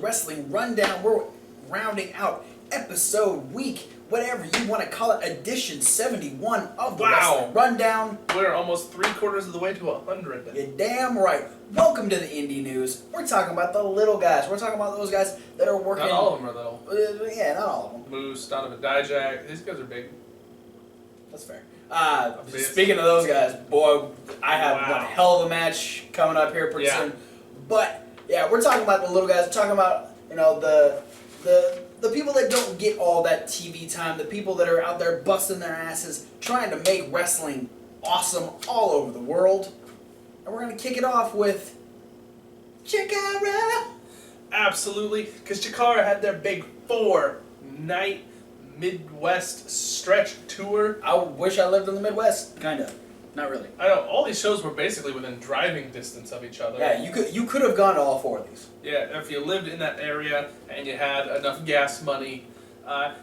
Wrestling Rundown. We're rounding out episode week, whatever you want to call it, edition 71 of the Wrestling Rundown. We're almost 3/4 of the way to 100. You're damn right. Welcome to the Indie News. We're talking about the little guys. We're talking about those guys that are working... Not all of them are little. Yeah, not all of them. Moose, Donovan Dijak, these guys are big. That's fair. Speaking of those guys, boy, I have one hell of a match coming up here pretty soon. But yeah, we're talking about the little guys. We're talking about the people that don't get all that TV time, the people that are out there busting their asses trying to make wrestling awesome all over the world. And we're gonna kick it off with Chikara. Absolutely, because Chikara had their big 4-night Midwest stretch tour. I wish I lived in the Midwest. Kinda. Not really. I know, all these shows were basically within driving distance of each other. Yeah, you could have gone to all 4 of these. Yeah, if you lived in that area and you had enough gas money,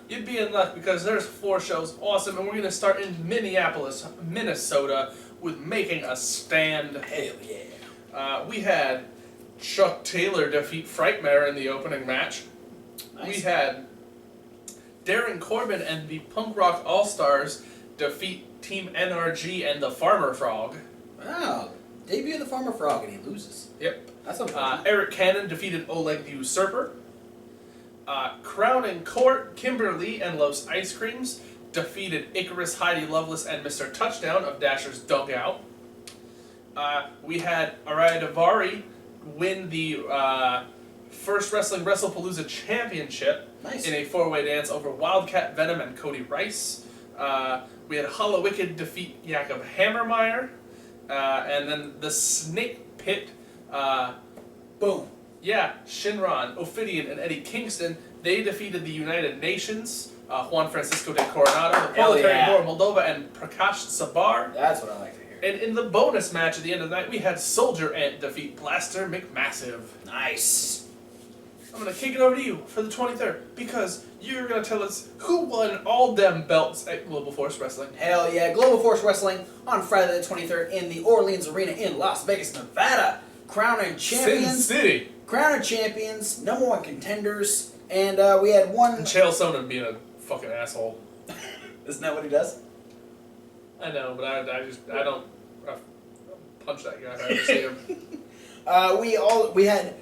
you'd be in luck because there's 4 shows. Awesome, and we're going to start in Minneapolis, Minnesota with Making a Stand. Hell yeah. We had Chuck Taylor defeat Frightmare in the opening match. Nice. We had Baron Corbin and the Punk Rock All-Stars defeat Team NRG and the Farmer Frog. Wow. Debut of the Farmer Frog and he loses. Yep. That's unfortunate. Eric Cannon defeated Oleg the Usurper. Crown and Court, Kimberly and Los Ice Creams defeated Icarus, Heidi Lovelace, and Mr. Touchdown of Dasher's Dugout. We had Araya Davari win the First Wrestling WrestlePalooza Championship in a 4-way dance over Wildcat Venom and Cody Rice. We had Hollow Wicked defeat Jakob Hammermeyer. And then the Snake Pit, boom. Yeah, Shinron, Ophidian, and Eddie Kingston, they defeated the United Nations, Juan Francisco de Coronado, the Proletariat War of Moldova, and Prakash Sabar. That's what I like to hear. And in the bonus match at the end of the night, we had Soldier Ant defeat Blaster McMassive. Nice. I'm going to kick it over to you for the 23rd, because you're going to tell us who won all them belts at Global Force Wrestling. Hell yeah. Global Force Wrestling on Friday the 23rd in the Orleans Arena in Las Vegas, Nevada. Crowning champions. Sin City. Crowning champions, #1 contenders, and we had one... Chael Sonnen being a fucking asshole. Isn't that what he does? I know, but I don't punch that guy if I ever see him. We had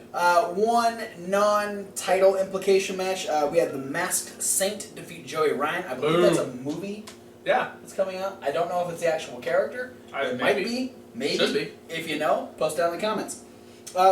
one non-title implication match. We had the Masked Saint defeat Joey Ryan. I believe that's a movie. Yeah, that's coming out. I don't know if it's the actual character. It might be. Maybe. Should be. If you know, post down in the comments.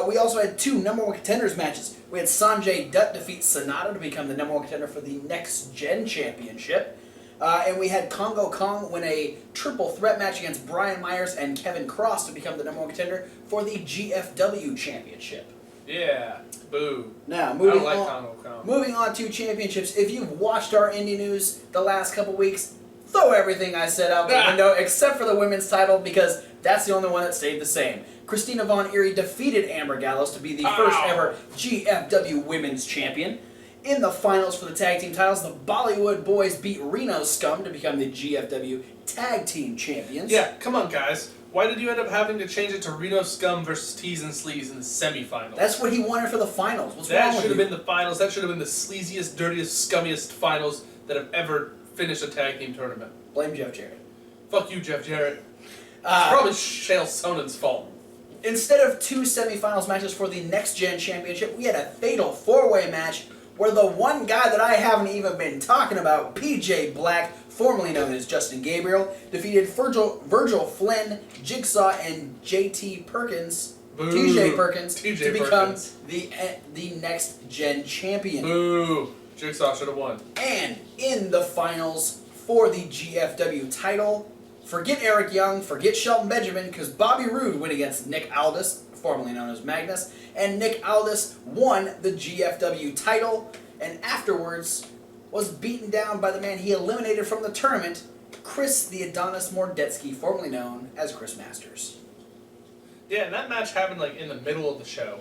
We also had 2 #1 contenders matches. We had Sanjay Dutt defeat Sonata to become the #1 contender for the Next Gen Championship. And we had Congo Kong win a triple threat match against Brian Myers and Kevin Cross to become the #1 contender for the GFW Championship. Yeah. Boo. Now, moving on. Moving on to championships. If you've watched our indie news the last couple weeks, throw everything I said out the window except for the women's title because that's the only one that stayed the same. Christina Von Eerie defeated Amber Gallows to be the first ever GFW Women's Champion. In the finals for the tag team titles, the Bollywood Boys beat Reno Scum to become the GFW Tag Team Champions. Yeah, come on guys. Why did you end up having to change it to Reno Scum versus Tees and Sleaze in the semifinals? That's what he wanted for the finals. What's wrong that with should have you? been the finals. That should have been the sleaziest, dirtiest, scummiest finals that have ever finished a tag team tournament. Blame Jeff Jarrett. Fuck you, Jeff Jarrett. It's probably Chael Sonnen's fault. Instead of 2 semifinals matches for the Next Gen Championship, we had a fatal 4-way match where the one guy that I haven't even been talking about, PJ Black, formerly known as Justin Gabriel, defeated Virgil Flynn, Jigsaw, and JT Perkins, TJ Perkins, to become the Next Gen Champion. Boo! Jigsaw should have won. And in the finals for the GFW title, forget Eric Young, forget Shelton Benjamin, because Bobby Roode went against Nick Aldis, formerly known as Magnus, and Nick Aldis won the GFW title, and afterwards was beaten down by the man he eliminated from the tournament, Chris the Adonis Mordetsky, formerly known as Chris Masters. Yeah, and that match happened like in the middle of the show.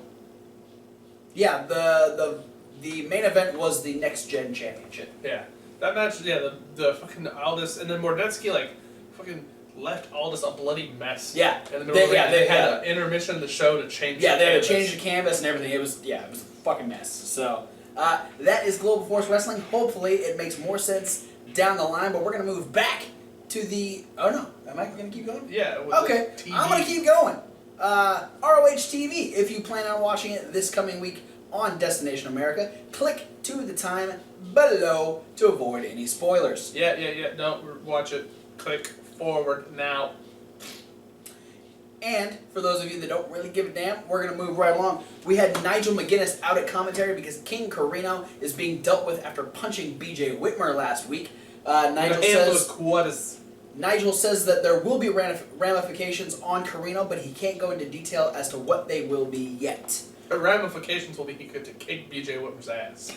Yeah, the main event was the Next Gen Championship. Yeah, that match. Yeah, the fucking Aldis and then Mordetsky like fucking left Aldis a bloody mess. Yeah. In the middle of the ring. they had an intermission of the show to change. Yeah, the they had canvas. to change the canvas and everything. It was a fucking mess. So that is Global Force Wrestling. Hopefully, it makes more sense down the line. But we're gonna move back to the. Oh no, am I gonna keep going? Yeah. Okay, I'm gonna keep going. ROH TV. If you plan on watching it this coming week on Destination America, click to the time below to avoid any spoilers. Yeah. Don't watch it. Click forward now. And for those of you that don't really give a damn, we're going to move right along. We had Nigel McGuinness out at commentary because King Carino is being dealt with after punching BJ Whitmer last week. Nigel says that there will be ramifications on Carino, but he can't go into detail as to what they will be yet. The ramifications will be he could kick BJ Whitmer's ass.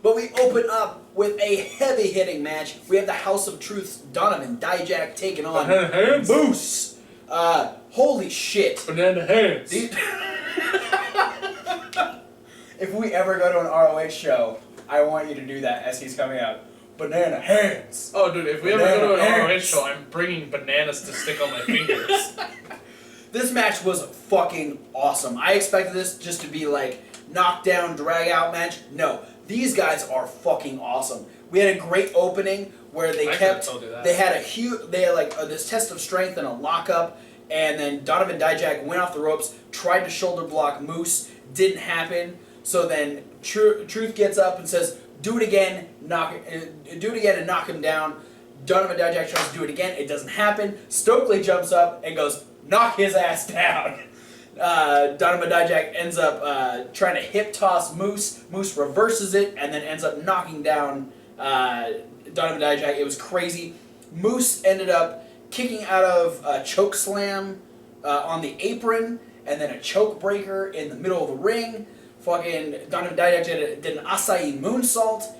But we open up with a heavy-hitting match. We have the House of Truth's Donovan Dijak taking on Moose. Holy shit. Banana hands. If we ever go to an ROH show, I want you to do that as he's coming out. Banana hands. Oh, dude, if we ever go to an ROH show, I'm bringing bananas to stick on my fingers. This match was fucking awesome. I expected this just to be like knockdown, drag out match. No, these guys are fucking awesome. We had a great opening where they had this test of strength and a lockup, and then Donovan Dijak went off the ropes, tried to shoulder block Moose, didn't happen. So then Truth gets up and says, "Do it again, and knock him down." Donovan Dijak tries to do it again, it doesn't happen. Stokely jumps up and goes, "Knock his ass down." Donovan Dijak ends up trying to hip toss Moose. Moose reverses it and then ends up knocking down Donovan Dijak. It was crazy. Moose ended up kicking out of a choke slam on the apron and then a choke breaker in the middle of the ring. Fucking Donovan Dijak did an acai moonsault.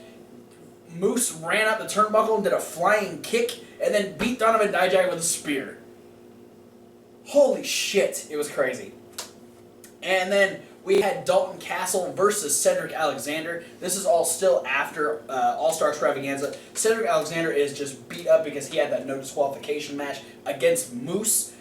Moose ran up the turnbuckle and did a flying kick and then beat Donovan Dijak with a spear. Holy shit, it was crazy. And then we had Dalton Castle versus Cedric Alexander. This is all still after All-Star Extravaganza. Cedric Alexander is just beat up because he had that no disqualification match against Moose.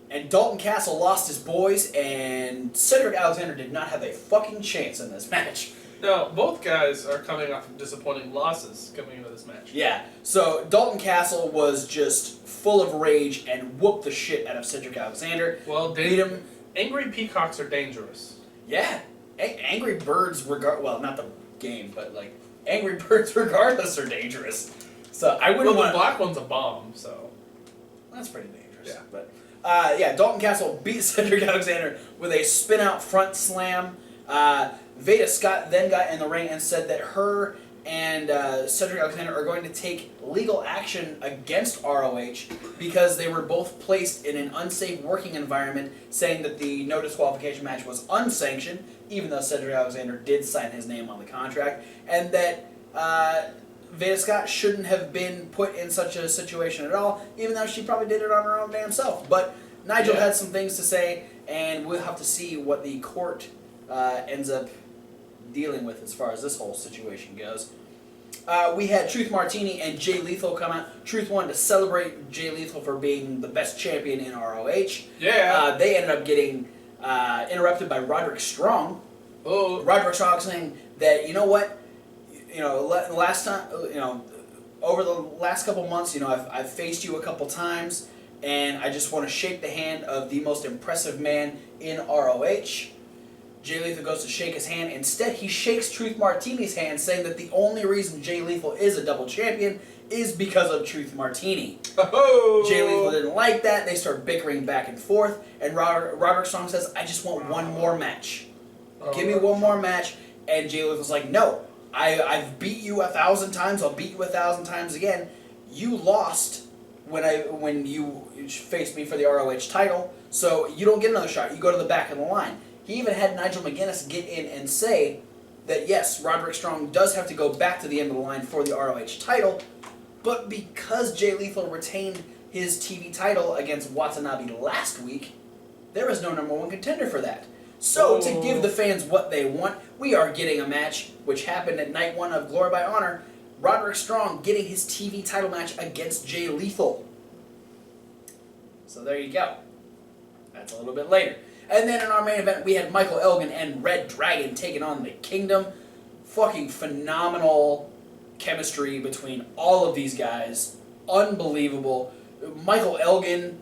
And Dalton Castle lost his boys, and Cedric Alexander did not have a fucking chance in this match. No, both guys are coming off of disappointing losses coming into this match. Yeah, so Dalton Castle was just full of rage and whooped the shit out of Cedric Alexander. Well, beat him. Angry peacocks are dangerous. Yeah, Angry Birds well, not the game, but like Angry Birds regardless are dangerous. So I wouldn't want. The black one's a bomb, so that's pretty dangerous. Yeah, but Dalton Castle beat Cedric Alexander with a spin out front slam. Veda Scott then got in the ring and said that her and Cedric Alexander are going to take legal action against ROH because they were both placed in an unsafe working environment, saying that the no disqualification match was unsanctioned, even though Cedric Alexander did sign his name on the contract, and that Veda Scott shouldn't have been put in such a situation at all, even though she probably did it on her own damn self. But Nigel had some things to say, and we'll have to see what the court ends up dealing with as far as this whole situation goes. We had Truth Martini and Jay Lethal come out. Truth wanted to celebrate Jay Lethal for being the best champion in ROH. Yeah. They ended up getting interrupted by Roderick Strong. Oh. Roderick Strong saying that, you know what, last time, over the last couple months, I've faced you a couple times, and I just want to shake the hand of the most impressive man in ROH. Jay Lethal goes to shake his hand. Instead, he shakes Truth Martini's hand, saying that the only reason Jay Lethal is a double champion is because of Truth Martini. Oh. Jay Lethal didn't like that. They start bickering back and forth. And Roderick Strong says, "I just want one more match. Give me one more match." And Jay Lethal's like, "No, I've beat you 1,000 times. I'll beat you 1,000 times again. You lost when you faced me for the ROH title, so you don't get another shot. You go to the back of the line." He even had Nigel McGuinness get in and say that, yes, Roderick Strong does have to go back to the end of the line for the ROH title, but because Jay Lethal retained his TV title against Watanabe last week, there is no #1 contender for that. So, to give the fans what they want, we are getting a match which happened at Night 1 of Glory by Honor, Roderick Strong getting his TV title match against Jay Lethal. So there you go. That's a little bit later. And then in our main event, we had Michael Elgin and Red Dragon taking on the Kingdom. Fucking phenomenal chemistry between all of these guys. Unbelievable. Michael Elgin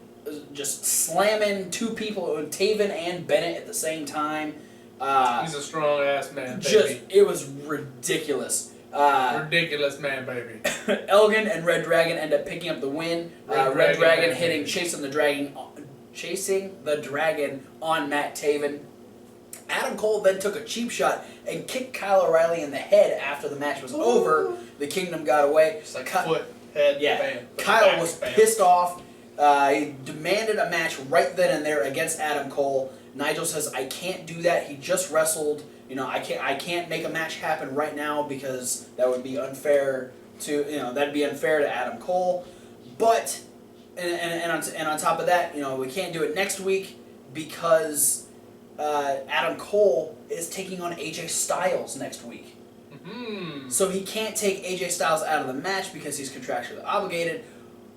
just slamming two people, Taven and Bennett at the same time. He's a strong ass man, baby. It was ridiculous. Ridiculous man, baby. Elgin and Red Dragon end up picking up the win. Red Dragon hitting chasing the dragon on Matt Taven. Adam Cole then took a cheap shot and kicked Kyle O'Reilly in the head after the match was over. The Kingdom got away. Just like foot, head, bam. Kyle was pissed off. He demanded a match right then and there against Adam Cole. Nigel says, "I can't do that. He just wrestled. I can't make a match happen right now because that would be unfair to that'd be unfair to Adam Cole." But and on top of that, we can't do it next week because Adam Cole is taking on AJ Styles next week. Mm-hmm. So he can't take AJ Styles out of the match because he's contractually obligated,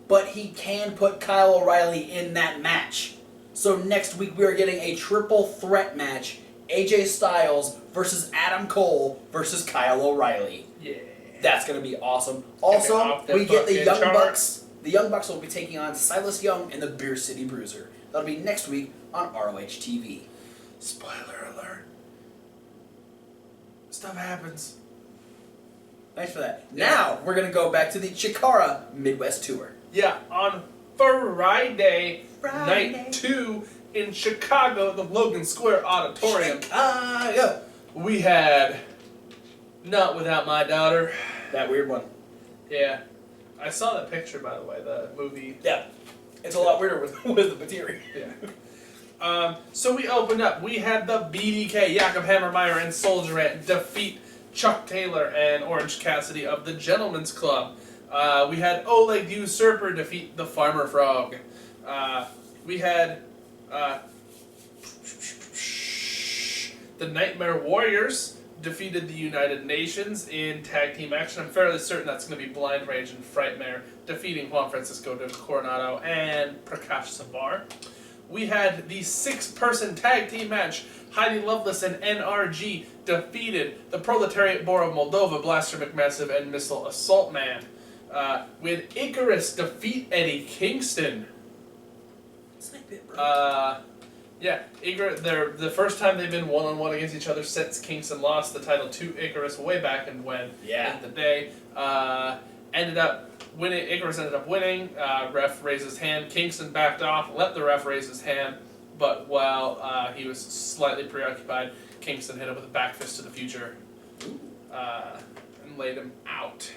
but he can put Kyle O'Reilly in that match. So next week we are getting a triple threat match: AJ Styles versus Adam Cole versus Kyle O'Reilly. Yeah. That's going to be awesome. Also, we get the Young Bucks. The Young Bucks will be taking on Silas Young and the Beer City Bruiser. That'll be next week on ROH TV. Spoiler alert. Stuff happens. Thanks for that. Now, we're going to go back to the Chikara Midwest Tour. Yeah, on Friday, night 2 in Chicago, the Logan Square Auditorium. Chicago! We had Not Without My Daughter. That weird one. Yeah. I saw that picture, by the way, the movie. Yeah. It's a lot weirder with the material. Yeah. So we opened up. We had the BDK, Jakob Hammermeyer and Soldier Ant defeat Chuck Taylor and Orange Cassidy of the Gentleman's Club. We had Oleg the Usurper defeat the Farmer Frog. We had the Nightmare Warriors defeated the United Nations in tag team action. I'm fairly certain that's going to be Blind Rage and Frightmare defeating Juan Francisco de Coronado and Prakash Sabar. We had the 6-person tag team match. Heidi Lovelace and NRG defeated the Proletariat Boar of Moldova, Blaster McMassive, and Missile Assault Man. We had Icarus defeat Eddie Kingston. Yeah, they're the first time they've been one-on-one against each other since Kingston lost the title to Icarus way back in the day. Ended up winning. Icarus ended up winning. Ref raised his hand. Kingston backed off, let the ref raise his hand, but while he was slightly preoccupied, Kingston hit him with a back fist to the future and laid him out.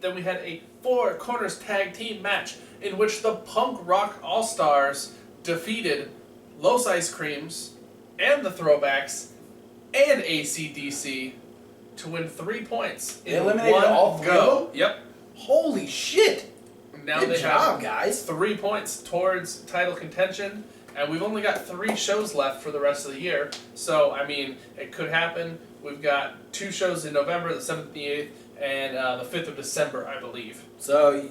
Then we had a 4 corners tag team match in which the Punk Rock All-Stars defeated Los Ice Creams and the Throwbacks and AC/DC to win 3 points in They eliminated one all 3 go. of them? Yep. Holy shit! Now Good they job, have guys. 3 points towards title contention, and we've only got 3 shows left for the rest of the year. So, I mean, it could happen. We've got 2 shows in November, the 7th and the 8th, and the 5th of December, I believe. So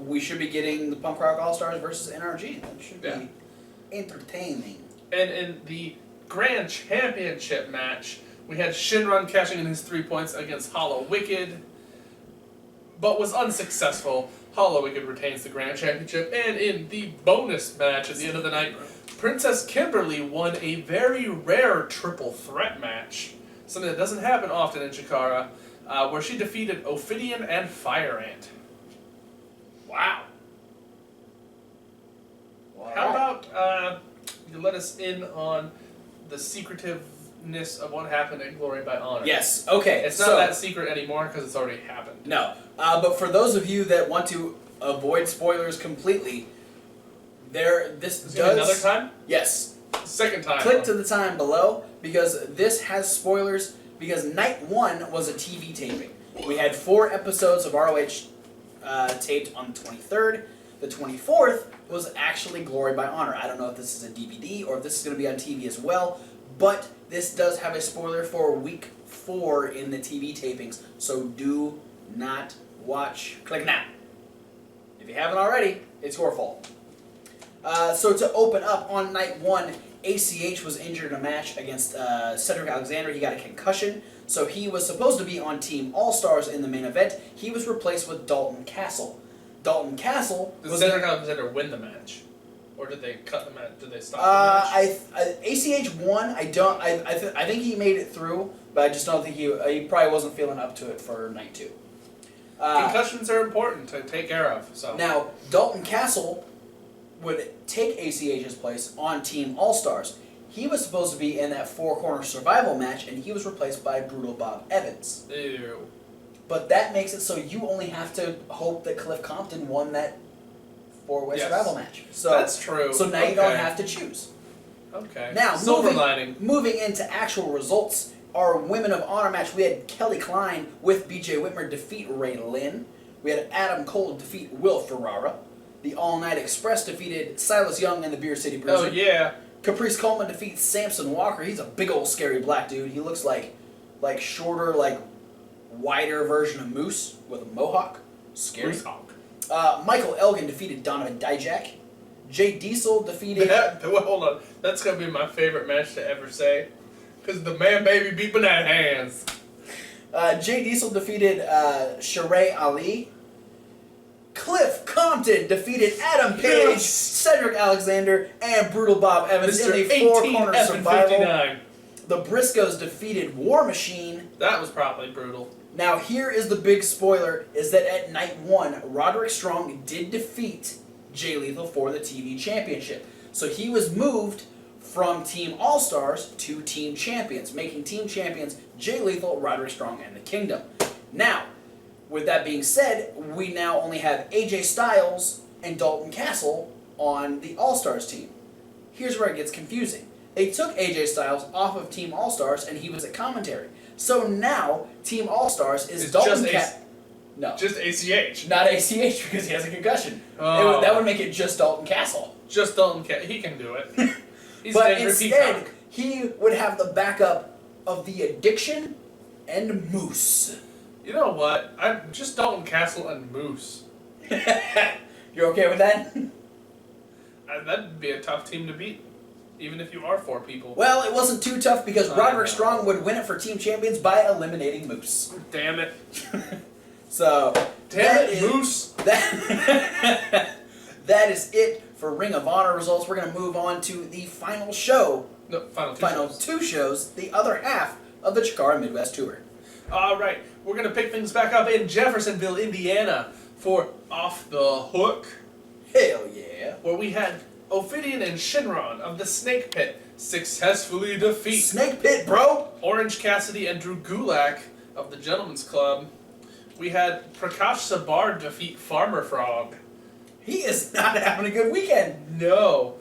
we should be getting the Punk Rock All Stars versus NRG. That should be entertaining. And in the Grand Championship match, we had Shinron cashing in his 3 points against Hollow Wicked, but was unsuccessful. Hollow Wicked retains the Grand Championship, and in the bonus match at the end of the night, Princess Kimberly won a very rare triple threat match, something that doesn't happen often in Chikara, where she defeated Ophidian and Fire Ant. Wow. How about you let us in on the secretiveness of what happened at Glory by Honor? Yes, okay. It's not that secret anymore because it's already happened. No. But for those of you that want to avoid spoilers completely, Another time? Yes. Second time. Click to the time below because this has spoilers because night 1 was a TV taping. We had 4 episodes of ROH taped on the 23rd. The 24th was actually Glory by Honor. I don't know if this is a DVD or if this is going to be on TV as well, but this does have a spoiler for week 4 in the TV tapings, so do not watch. Click now. If you haven't already, It's your fault. So to open up on night 1, ACH was injured in a match against Cedric Alexander. He got a concussion, so he was supposed to be on Team All-Stars in the main event. He was replaced with Dalton Castle. Dalton Castle Did was Cedric Alexander win the match? Or did they cut the match? Did they stop the match? ACH won. I think he made it through, but I just don't think he probably wasn't feeling up to it for night 2. Concussions are important to take care of. So Now, Dalton Castle would take ACH's place on Team All-Stars. He was supposed to be in that 4-corner survival match, and he was replaced by Brutal Bob Evans. Ew. But that makes it so you only have to hope that Cliff Compton won that 4-way survival match. So that's true. So now you don't have to choose. Okay. Now, silver lining. Moving into actual results, our Women of Honor match, we had Kelly Klein with BJ Whitmer defeat Ray Lynn. We had Adam Cole defeat Will Ferrara. The All Night Express defeated Silas Young and the Beer City Bruiser. Oh, yeah. Caprice Coleman defeats Samson Walker. He's a big old scary black dude. He looks like shorter, wider version of Moose with a mohawk. Scary. Moose hawk. Michael Elgin defeated Donovan Dijak. Jay Diesel defeated... Hold on. That's going to be my favorite match to ever say. Because the man baby beat banana hands. Jay Diesel defeated Sheree Ali. Cliff Compton defeated Adam Page, Yes. Cedric Alexander, and Brutal Bob Evans Mr. in the 4-corner 18 survival. 59. The Briscoes defeated War Machine. That was probably brutal. Now here is the big spoiler, is that at night 1, Roderick Strong did defeat Jay Lethal for the TV Championship. So he was moved from Team All-Stars to Team Champions, making Team Champions Jay Lethal, Roderick Strong, and the Kingdom. Now, with that being said, we now only have AJ Styles and Dalton Castle on the All-Stars team. Here's where it gets confusing. They took AJ Styles off of Team All-Stars and he was at commentary. So now, Team All-Stars is It's Dalton just Castle. No. Just ACH. Not ACH because he has a concussion. Oh. That would make it just Dalton Castle. Just Dalton He can do it. He's But Denver instead, Peacock. he would have the backup of the Addiction and Moose. You know what? I'm just Dalton Castle and Moose. You're okay with that? That'd be a tough team to beat, even if you are 4 people. Well, it wasn't too tough because I Roderick know. Strong would win it for Team Champions by eliminating Moose. Damn it. So, Damn it, Moose. That is it for Ring of Honor results. We're going to move on to the final show. No, final shows. 2 shows, the other half of the Chikara Midwest Tour. All right, we're going to pick things back up in Jeffersonville, Indiana for Off the Hook, Hell yeah. where we had Ophidian and Shinron of the Snake Pit successfully defeat Snake Pit, bro! Orange Cassidy and Drew Gulak of the Gentleman's Club. We had Prakash Sabar defeat Farmer Frog. He is not having a good weekend. No.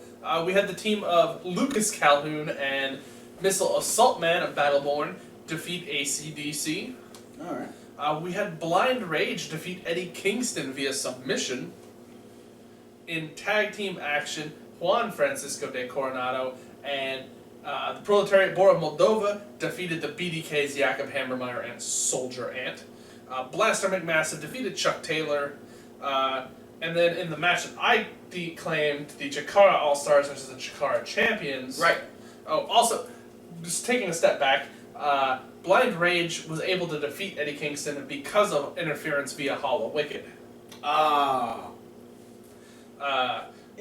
We had the team of Lucas Calhoun and Missile Assault Man of Battleborn defeat AC/DC. Alright. We had Blind Rage defeat Eddie Kingston via submission. In tag team action, Juan Francisco de Coronado and the Proletariat Boar of Moldova defeated the BDKs Jakob Hammermeyer and Soldier Ant. Blaster McMassive defeated Chuck Taylor. And then in the match that I declaimed, the Chikara All-Stars versus the Chikara Champions. Right. Oh, also, just taking a step back, Blind Rage was able to defeat Eddie Kingston because of interference via Hollow Wicked.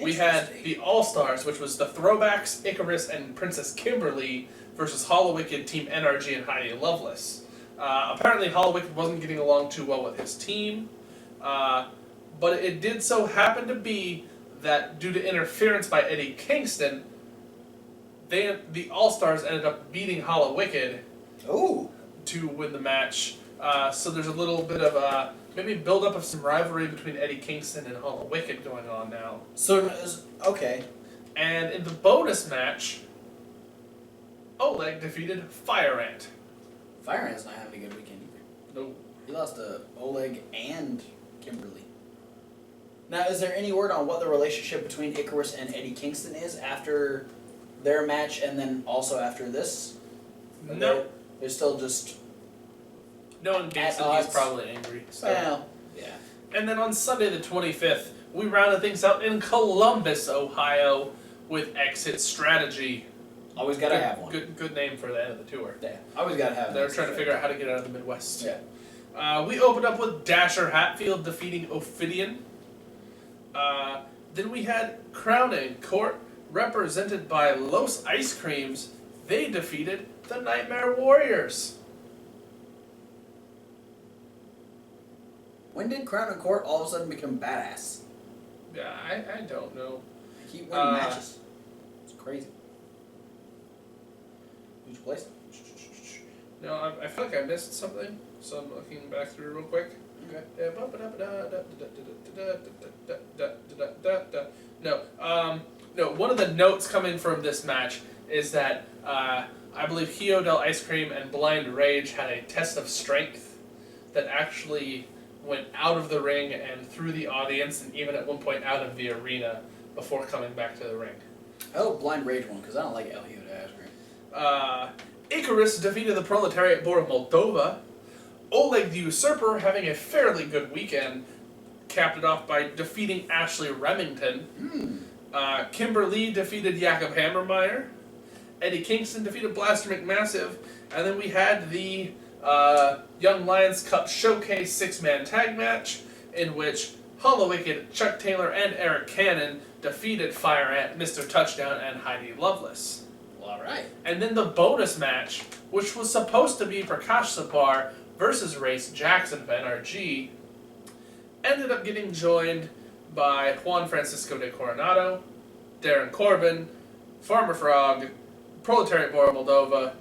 We had the All-Stars, which was the Throwbacks, Icarus, and Princess Kimberly versus Hollow Wicked, Team NRG, and Heidi Lovelace. Apparently Hollow Wicked wasn't getting along too well with his team, but it did so happen to be that due to interference by Eddie Kingston, the All-Stars ended up beating Hollow Wicked to win the match. So there's a little bit of maybe build-up of some rivalry between Eddie Kingston and Hollow Wicked going on now. So, okay. And in the bonus match, Oleg defeated Fire Ant. Fire Ant's not having a good weekend either. No. He lost to Oleg and Kimberly. Now, is there any word on what the relationship between Icarus and Eddie Kingston is after their match and then also after this? No. They're still just... No one thinks At that he's odds. probably angry. So. Well, yeah. And then on Sunday the 25th, we rounded things out in Columbus, Ohio, with Exit Strategy. Always gotta have one. Good name for the end of the tour. Yeah, always gotta have. They were trying to figure out how to get out of the Midwest. Yeah. We opened up with Dasher Hatfield defeating Ophidian. Then we had Crown and Court, represented by Los Ice Creams. They defeated the Nightmare Warriors. When did Crown and Court all of a sudden become badass? Yeah, I don't know. They keep winning matches. It's crazy. Who'd you place? No, I feel like I missed something, so I'm looking back through real quick. Okay. No, one of the notes coming from this match is that I believe Hio Del Ice Cream and Blind Rage had a test of strength that actually went out of the ring and through the audience, and even at one point out of the arena before coming back to the ring. Oh, Blind Rage one, because I don't like El Hio de Ice Cream. Icarus defeated the Proletariat Board of Moldova. Oleg the Usurper having a fairly good weekend, capped it off by defeating Ashley Remington. Kimberly defeated Jakob Hammermeyer. Eddie Kingston defeated Blaster McMassive. And then we had the Young Lions Cup Showcase 6-man tag match, in which Hollow Wicked, Chuck Taylor, and Eric Cannon defeated Fire Ant, Mr. Touchdown, and Heidi Lovelace. Well, alright. And then the bonus match, which was supposed to be Prakash Sapar versus Race Jackson of NRG, ended up getting joined by Juan Francisco de Coronado, Baron Corbin, Farmer Frog, Proletariat Board of Moldova,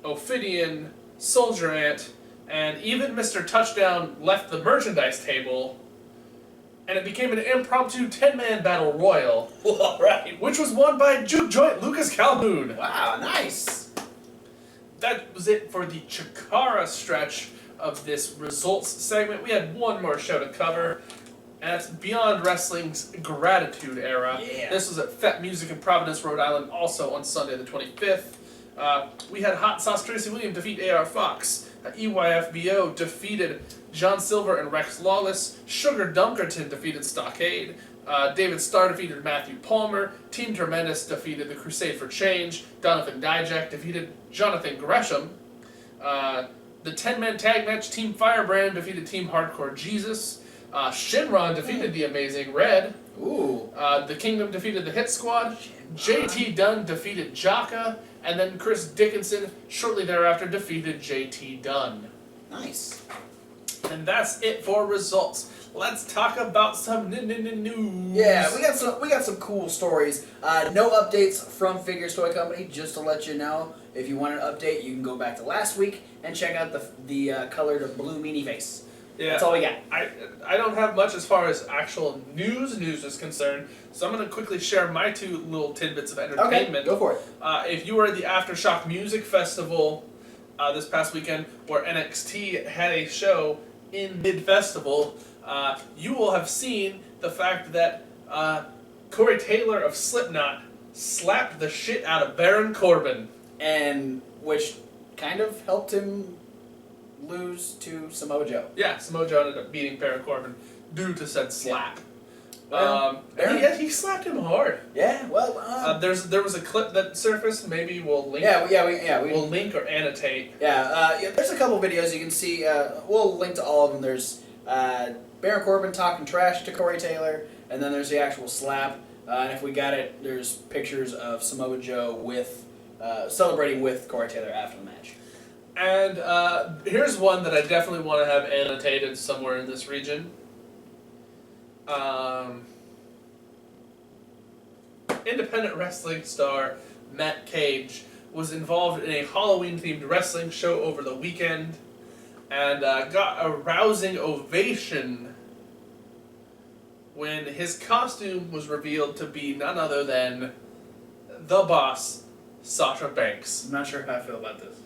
Ophidian, Soldier Ant, and even Mr. Touchdown left the merchandise table, and it became an impromptu 10-man battle royal, Alright. which was won by Juke Joint Lucas Calhoun. Wow, nice. That was it for the Chikara stretch of this results segment. We had one more show to cover, and that's Beyond Wrestling's Gratitude Era. Yeah. This was at Fete Music in Providence, Rhode Island, also on Sunday the 25th. We had Hot Sauce Tracy Williams defeat AR Fox. EYFBO defeated John Silver and Rex Lawless. Sugar Dunkerton defeated Stockade. David Starr defeated Matthew Palmer. Team Tremendous defeated the Crusade for Change. Donovan Dijak defeated Jonathan Gresham. The 10-man tag match, Team Firebrand defeated Team Hardcore Jesus. Shinron defeated the Amazing Red. Ooh. The Kingdom defeated the Hit Squad. JT Dunn defeated Jaka. And then Chris Dickinson, shortly thereafter, defeated JT Dunn. Nice. And that's it for results. Let's talk about some news. Yeah, we got some cool stories. No updates from Figures Toy Company. Just to let you know, if you want an update, you can go back to last week and check out the colored blue meanie face. Yeah, That's all we got. I don't have much as far as actual news is concerned, so I'm going to quickly share my two little tidbits of entertainment. Okay, go for it. If you were at the Aftershock Music Festival this past weekend, where NXT had a show in mid-festival, you will have seen the fact that Corey Taylor of Slipknot slapped the shit out of Baron Corbin. And which kind of helped him lose to Samoa Joe. Yeah, Samoa Joe ended up beating Baron Corbin due to said slap. Well, and he slapped him hard. Yeah, well, there was a clip that surfaced. Maybe we'll link. We'll link or annotate. There's a couple videos you can see. We'll link to all of them. There's Baron Corbin talking trash to Corey Taylor, and then there's the actual slap. And if we got it, there's pictures of Samoa Joe with celebrating with Corey Taylor after the match. And here's one that I definitely want to have annotated somewhere in this region. Independent wrestling star Matt Cage was involved in a Halloween-themed wrestling show over the weekend and got a rousing ovation when his costume was revealed to be none other than the boss, Sasha Banks. I'm not sure how I feel about this.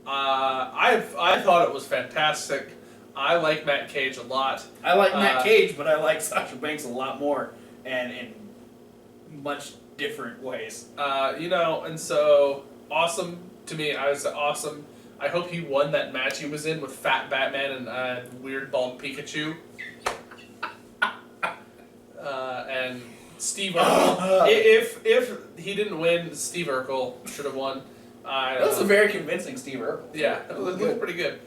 I thought it was fantastic. I like Matt Cage a lot. I like Matt Cage, but I like Sasha Banks a lot more, and in much different ways. And so awesome to me. I was awesome. I hope he won that match he was in with Fat Batman and weird bald Pikachu. And Steve Urkel. If he didn't win, Steve Urkel should have won. That was a very convincing Steve Urkel. Yeah, it looked pretty good.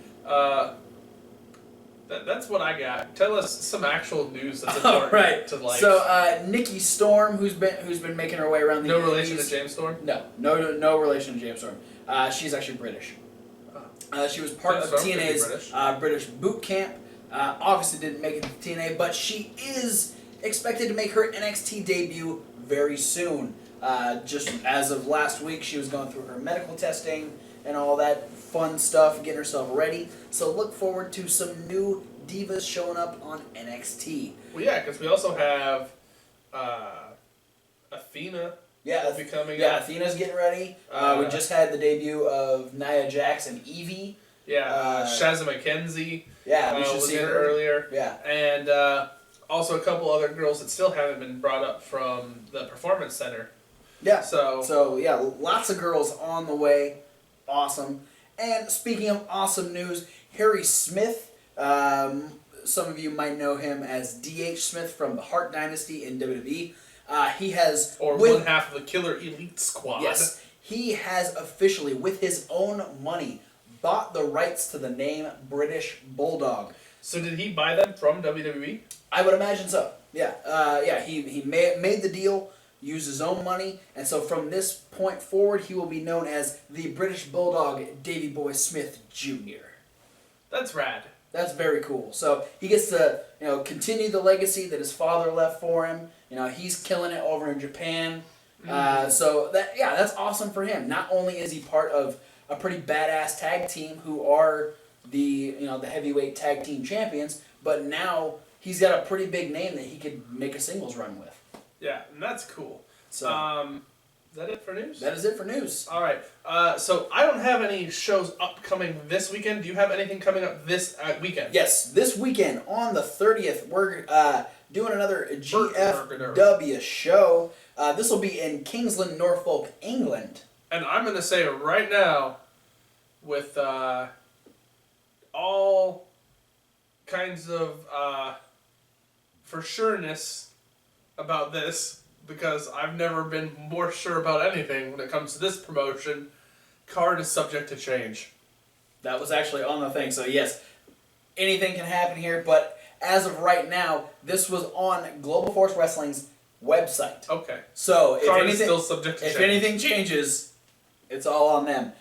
That's what I got. Tell us some actual news that's important to life. So Nikki Storm, who's been making her way around the No relation to James Storm? No relation to James Storm. She's actually British. She was part of TNA's British boot camp. Obviously didn't make it to TNA, but she is expected to make her NXT debut very soon. Just as of last week, she was going through her medical testing and all that fun stuff, getting herself ready. So look forward to some new divas showing up on NXT. Well, yeah, because we also have Athena. Yeah, will be coming up. Athena's getting ready. We just had the debut of Nia Jax and Evie. Yeah, Shazza McKenzie. Yeah, we should was see in her earlier. Yeah, and also a couple other girls that still haven't been brought up from the Performance Center. Yeah. So yeah, lots of girls on the way. Awesome. And speaking of awesome news, Harry Smith. Some of you might know him as D.H. Smith from the Hart Dynasty in WWE. He has one half of the Killer Elite Squad. Yes, he has officially, with his own money, bought the rights to the name British Bulldog. So did he buy them from WWE? I would imagine so. Yeah. He made the deal, used his own money, and so from this point forward, he will be known as the British Bulldog Davey Boy Smith Jr. That's rad. That's very cool. So he gets to continue the legacy that his father left for him. He's killing it over in Japan. So that's awesome for him. Not only is he part of a pretty badass tag team who are the heavyweight tag team champions, but now he's got a pretty big name that he could make a singles run with. Yeah, and that's cool. So is that it for news? That is it for news. All right. So I don't have any shows upcoming this weekend. Do you have anything coming up this weekend? Yes, this weekend on the 30th, we're doing another GFW show. This will be in Kingsland, Norfolk, England. And I'm going to say right now, with all kinds of for sureness about this, because I've never been more sure about anything when it comes to this promotion, card is subject to change. That was actually on the thing, so yes, anything can happen here, but as of right now, this was on Global Force Wrestling's website. Okay. So is still subject to change. If anything changes, it's all on them.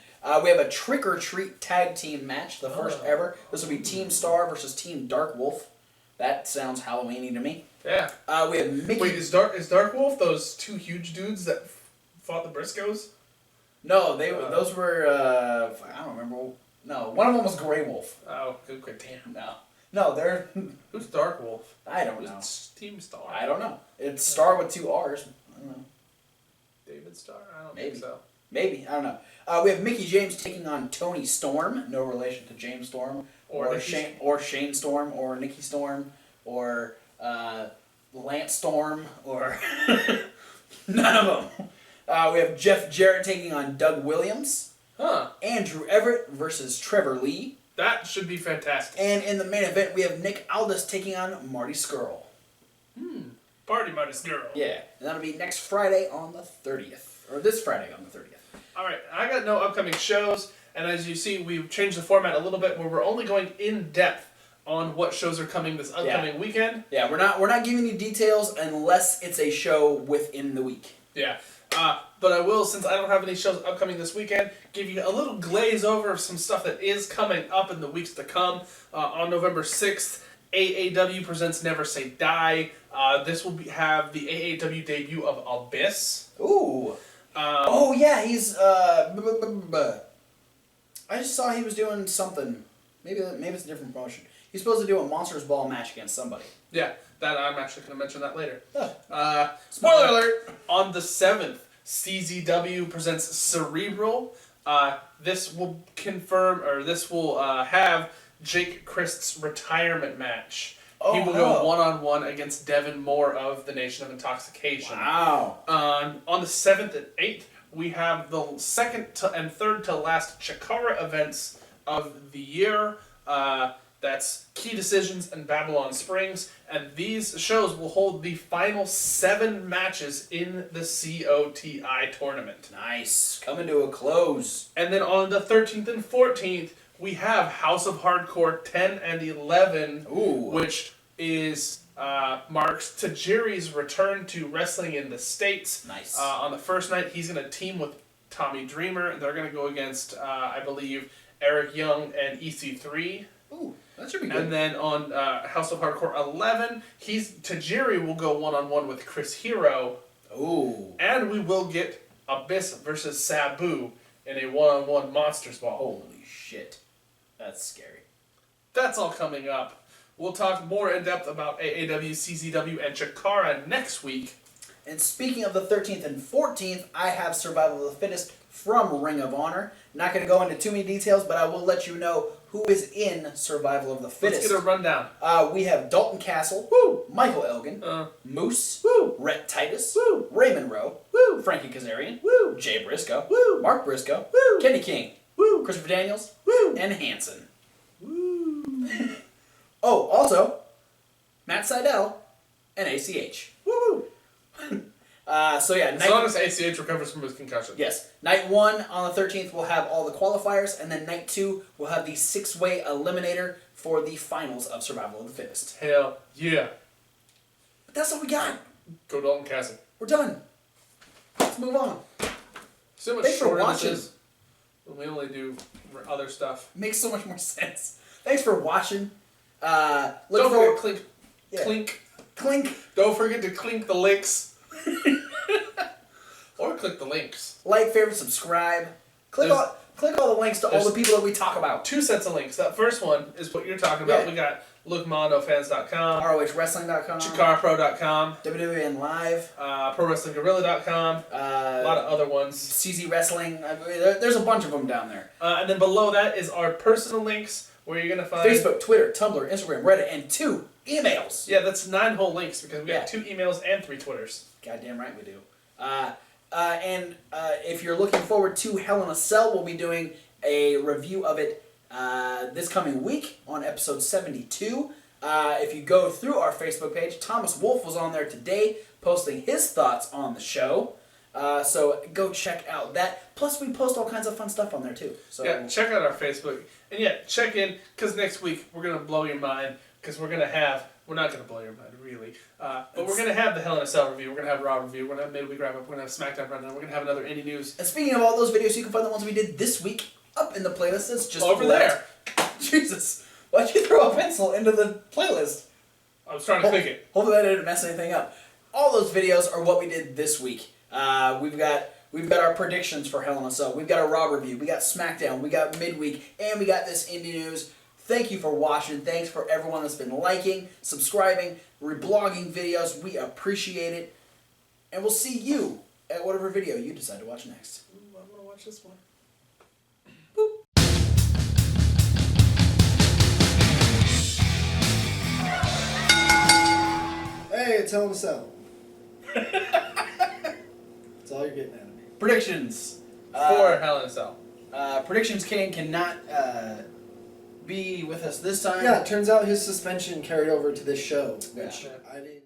We have a Trick or Treat tag team match, the first ever. This will be Team Star versus Team Dark Wolf. That sounds Halloween-y to me. Yeah. We have Mickey. Wait, is Dark Wolf those two huge dudes that fought the Briscoes? No, those were I don't remember. No, one of them was Grey Wolf. Oh, good. Damn. No, they're. Who's Dark Wolf? I don't know. Who's Team Star? I don't know. It's Star with 2 R's. I don't know. David Starr? I don't Maybe. think so. Maybe, I don't know. We have Mickey James taking on Tony Storm, no relation to James Storm, or Shane Storm, or Nikki Storm, or Lance Storm, or none of them. We have Jeff Jarrett taking on Doug Williams. Andrew Everett versus Trevor Lee. That should be fantastic. And in the main event, we have Nick Aldis taking on Marty Scurll. Party Marty Scurll. Yeah, and that'll be next Friday on the 30th. Or this Friday on the 30th. Alright, I got no upcoming shows, and as you see, we've changed the format a little bit where we're only going in depth on what shows are coming this upcoming weekend. Yeah, we're not giving you details unless it's a show within the week. Yeah. But I will, since I don't have any shows upcoming this weekend, give you a little glaze over of some stuff that is coming up in the weeks to come. On November 6th, AAW presents Never Say Die. This will have the AAW debut of Abyss. Ooh. He's I just saw he was doing something. Maybe it's a different promotion. He's supposed to do a Monsters Ball match against somebody. Yeah, that I'm actually going to mention that later. Spoiler alert! On the 7th, CZW presents Cerebral. This will have Jake Christ's retirement match. He will go one-on-one against Devin Moore of the Nation of Intoxication. Wow. On the 7th and 8th, we have the second and third to last Chikara events of the year. That's Key Decisions and Babylon Springs, and these shows will hold the final 7 matches in the COTI tournament. Nice. Coming to a close. And then on the 13th and 14th, we have House of Hardcore 10 and 11, Ooh. which is marks Tajiri's return to wrestling in the States. Nice. On the first night, he's going to team with Tommy Dreamer, and they're going to go against, I believe, Eric Young and EC3. Ooh, that should be good. And then on House of Hardcore 11, Tajiri will go one-on-one with Chris Hero. Ooh. And we will get Abyss versus Sabu in a one-on-one Monsters Ball. Holy shit. That's scary. That's all coming up. We'll talk more in depth about AAW, CZW, and Chikara next week. And speaking of the 13th and 14th, I have Survival of the Fittest from Ring of Honor. Not going to go into too many details, but I will let you know who is in Survival of the Fittest. Let's get a rundown. We have Dalton Castle, Michael Elgin, Moose, Rhett Titus, Raymond Rowe, Frankie Kazarian, Jay Briscoe, Mark Briscoe, Kenny King, Christopher Daniels, and Hanson. Oh, also, Matt Seidel and ACH. So yeah, As long as ACH recovers from his concussion. Yes. Night 1 on the 13th will have all the qualifiers, and then night 2 will have the 6-way eliminator for the finals of Survival of the Fittest. Hell yeah. But that's all we got. Go Dalton Castle. We're done. Let's move on. So much Thanks for shorter watching. this is. We only do other stuff. Makes so much more sense. Thanks for watching. Don't forget clink. Yeah. Clink. Clink. Don't forget to clink the links. Or click the links. Like, favorite, subscribe. Click all the links to all the people that we talk about. 2 sets of links. That first one is what you're talking about. Yeah. We got LukeMondoFans.com, ROHWrestling.com. ChikaraPro.com, WWN Live. ProWrestlingGorilla.com, a lot of other ones. CZ Wrestling. There's a bunch of them down there. And then below that is our personal links where you're going to find... Facebook, Twitter, Tumblr, Instagram, Reddit, and 2 emails. Yeah, that's 9 whole links because we got 2 emails and 3 Twitters. Goddamn right we do. And if you're looking forward to Hell in a Cell, we'll be doing a review of it this coming week on episode 72. If you go through our Facebook page, Thomas Wolf was on there today posting his thoughts on the show. So go check out that. Plus, we post all kinds of fun stuff on there too. So yeah, check out our Facebook. And yeah, check in because next week we're going to blow your mind because we're going to have... We're not going to blow your mind, really. But we're going to have the Hell in a Cell review. We're going to have Raw review. We're going to have Midweek Wrap-Up. We're going to have SmackDown Rundown. We're going to have another Indie News. And speaking of all those videos, you can find the ones we did this week up in the playlist. It's just over there. Jesus. Why'd you throw a pencil into the playlist? I was trying to click it. Hopefully that didn't mess anything up. All those videos are what we did this week. We've got our predictions for Hell in a Cell. We've got a Raw review. We got SmackDown. We got Midweek. And we got this Indie News. Thank you for watching. Thanks for everyone that's been liking, subscribing, reblogging videos. We appreciate it. And we'll see you at whatever video you decide to watch next. Ooh, I'm going to watch this one. Boop. Hey, it's Hell in a Cell. That's all you're getting out of me. Predictions. For Hell in a Cell. Predictions King cannot be with us this time. Yeah, it turns out his suspension carried over to this show, which Yeah. I didn't...